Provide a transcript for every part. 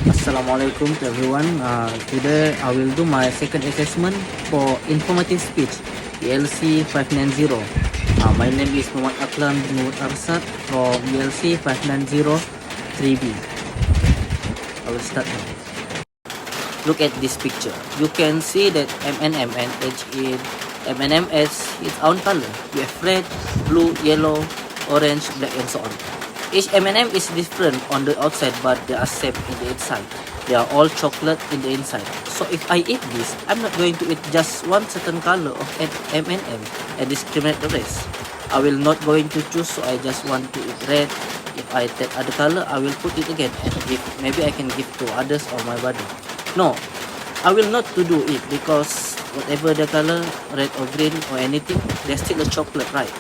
Assalamualaikum to everyone. Today I will do my second assessment for informative speech ELC 590. My name is Muhammad Aqlan Bin Mohd Arsad from ELC 590 3B. Okay, I will start now. Look at this picture. You can see that M&M and H in M&M has its own color. We have red, blue, yellow, orange, black, and so on. Each M&M is different on the outside, but they are same in the inside. They are all chocolate in the inside. So if I eat this, I'm not going to eat just one certain color of M&M and discriminate the rest. I will not going to choose, so I just want to eat red. If I take other color, I will put it again and give. Maybe I can give to others or my brother. No, I will not to do it because whatever the color, red or green or anything, they're still a chocolate, right?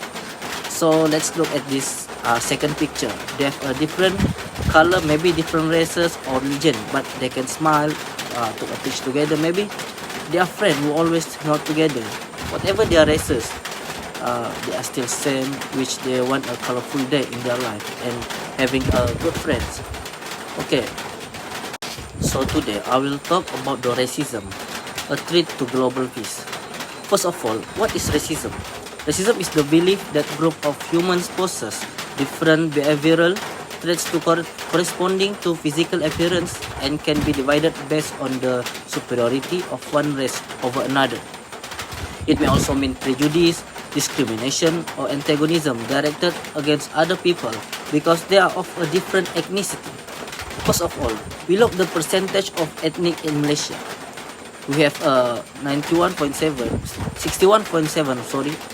So let's look at this second picture. They have a different color, maybe different races or religion, but they can smile, to teach together. Maybe they are friends who always not together. Whatever their races, they are still same, which they want a colorful day in their life and having good friends. Okay, so today I will talk about the racism, a threat to global peace. First of all, what is racism? Racism is the belief that group of humans possess different behavioral traits to corresponding to physical appearance and can be divided based on the superiority of one race over another. It may also mean prejudice, discrimination, or antagonism directed against other people because they are of a different ethnicity. First of all, we look the percentage of ethnic in Malaysia. We have 61.7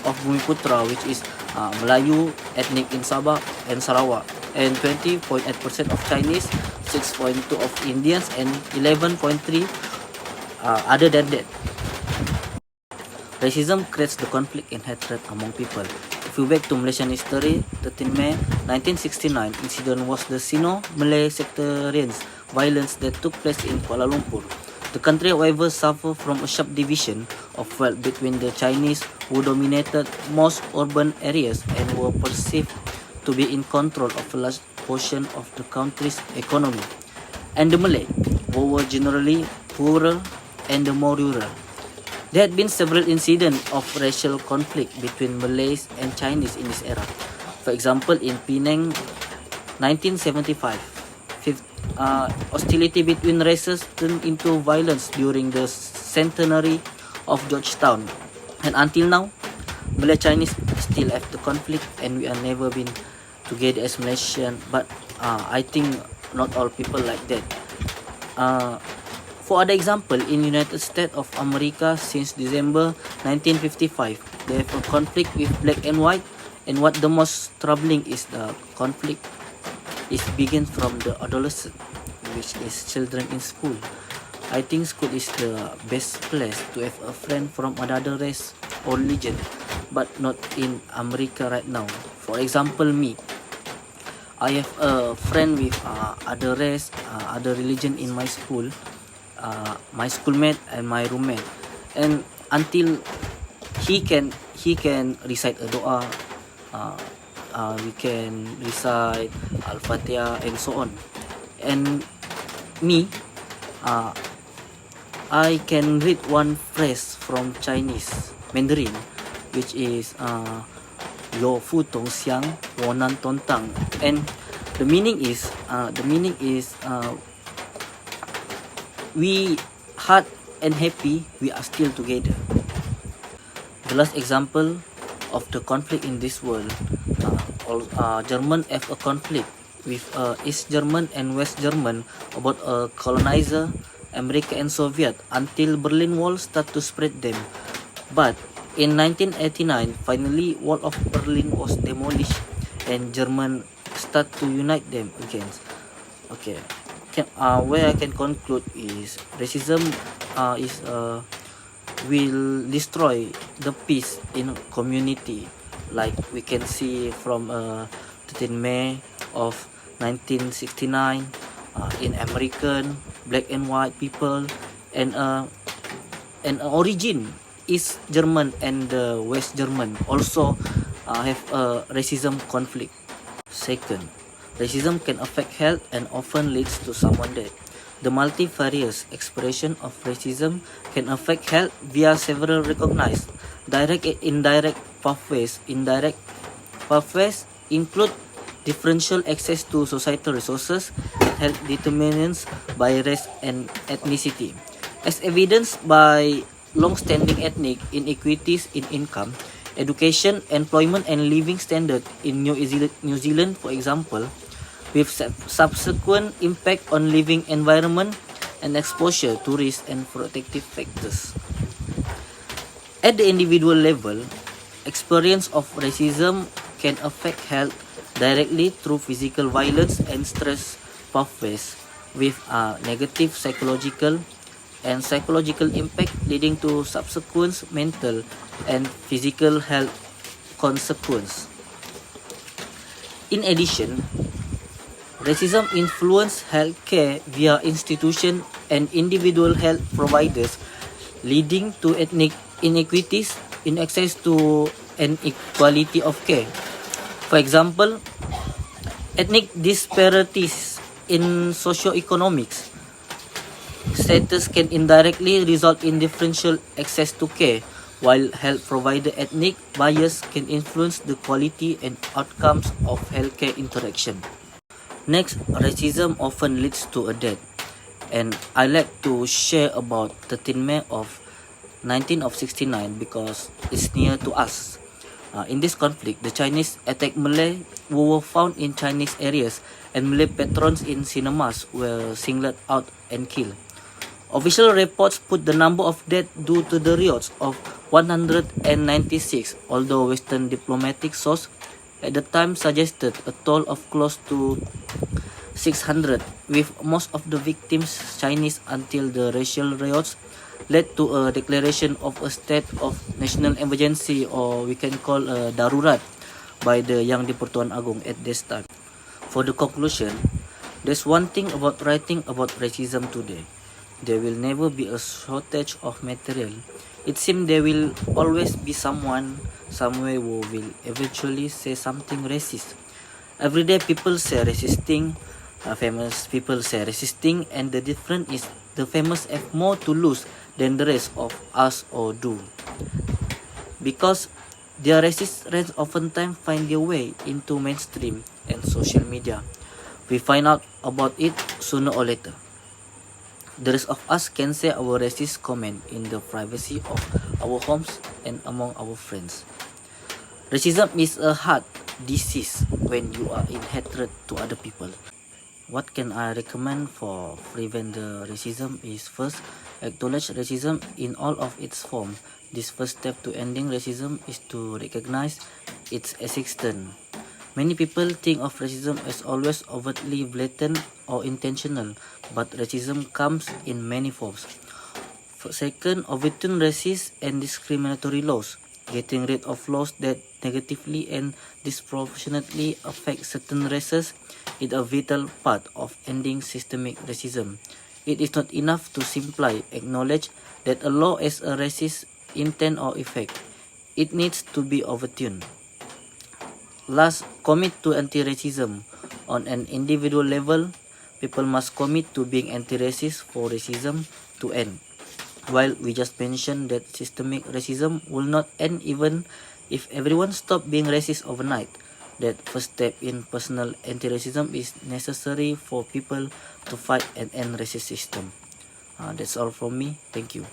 of Bumiputra, which is Melayu ethnic in Sabah and Sarawak, and 20.8% of Chinese, 6.2 of Indians, and 11.3 other than that. Racism creates the conflict and hatred among people. If we back to Malaysian history, 13 May 1969 incident was the Sino-Malay sectarian violence that took place in Kuala Lumpur. The country, however, suffered from a sharp division of wealth between the Chinese, who dominated most urban areas and were perceived to be in control of a large portion of the country's economy, and the Malay, who were generally poorer and more rural. There had been several incidents of racial conflict between Malays and Chinese in this era. For example, in Penang, 1975, hostility between races turned into violence during the centenary of Georgetown. And until now, Malay-Chinese still have the conflict and we are never been together as Malaysian. But I think not all people like that. For other example, in United States of America since December 1955, they have a conflict with black and white. And what the most troubling is the conflict is begins from the adolescent, which is children in school. I think school is the best place to have a friend from another race or religion, but not in America right now. For example, me, I have a friend with other race, other religion in my school, my schoolmate and my roommate, and until he can recite a doa, we can recite Al-Fatiha and so on. And me, I can read one phrase from Chinese Mandarin, which is Yo Fu Tong Xiang Wo Nan Tong Tang, and the meaning is we hard and happy, we are still together. The last example of the conflict in this world, German have a conflict with East German and West German about a colonizer, America and Soviet, until Berlin Wall start to spread them. But in 1989, finally Wall of Berlin was demolished and German start to unite them again. Okay, where I can conclude is racism will destroy the peace in community, like we can see from 13 May of 1969 in American black and white people, and origin East German and West German also have a racism conflict. Second, racism can affect health and often leads to someone dead. The multifarious expression of racism can affect health via several recognized direct and indirect pathways. Indirect pathways include differential access to societal resources and health determinants by race and ethnicity. As evidenced by long-standing ethnic inequities in income, education, employment, and living standard in New Zealand, for example, with subsequent impact on living environment and exposure to risk and protective factors. At the individual level, experience of racism can affect health directly through physical violence and stress pathways with a negative psychological and psychological impact leading to subsequent mental and physical health consequences. In addition, racism influences healthcare via institution and individual health providers, leading to ethnic inequities in access to and equality of care. For example, ethnic disparities in socioeconomics status can indirectly result in differential access to care, while health provider ethnic bias can influence the quality and outcomes of healthcare interaction. Next, racism often leads to a death, and I like to share about 13 May of 1969 because it's near to us. In this conflict, the Chinese attacked Malay who were found in Chinese areas, and Malay patrons in cinemas were singled out and killed. Official reports put the number of deaths due to the riots of 196, although Western diplomatic sources at the time suggested a toll of close to 600, with most of the victims Chinese until the racial riots led to a declaration of a state of national emergency, or we can call a darurat, by the Yang di-Pertuan Agong at this time. For the conclusion, there's one thing about writing about racism today. There will never be a shortage of material. It seems there will always be someone somewhere who will eventually say something racist. Every day people say resisting, famous people say resisting, and the difference is the famous have more to lose than the rest of us or do. Because their racist rants oftentimes find their way into mainstream and social media. We find out about it sooner or later. The rest of us can say our racist comment in the privacy of our homes and among our friends. Racism is a hard disease when you are in hatred to other people. What can I recommend for prevent the racism is first, acknowledge racism in all of its form. This first step to ending racism is to recognize its existence. Many people think of racism as always overtly blatant or intentional, but racism comes in many forms. Second, overturn racist and discriminatory laws. Getting rid of laws that negatively and disproportionately affect certain races is a vital part of ending systemic racism. It is not enough to simply acknowledge that a law has a racist intent or effect. It needs to be overturned. Last, commit to anti-racism. On an individual level, people must commit to being anti-racist for racism to end. While we just mentioned that systemic racism will not end even if everyone stopped being racist overnight, that first step in personal anti-racism is necessary for people to fight and end racist system. That's all from me. Thank you.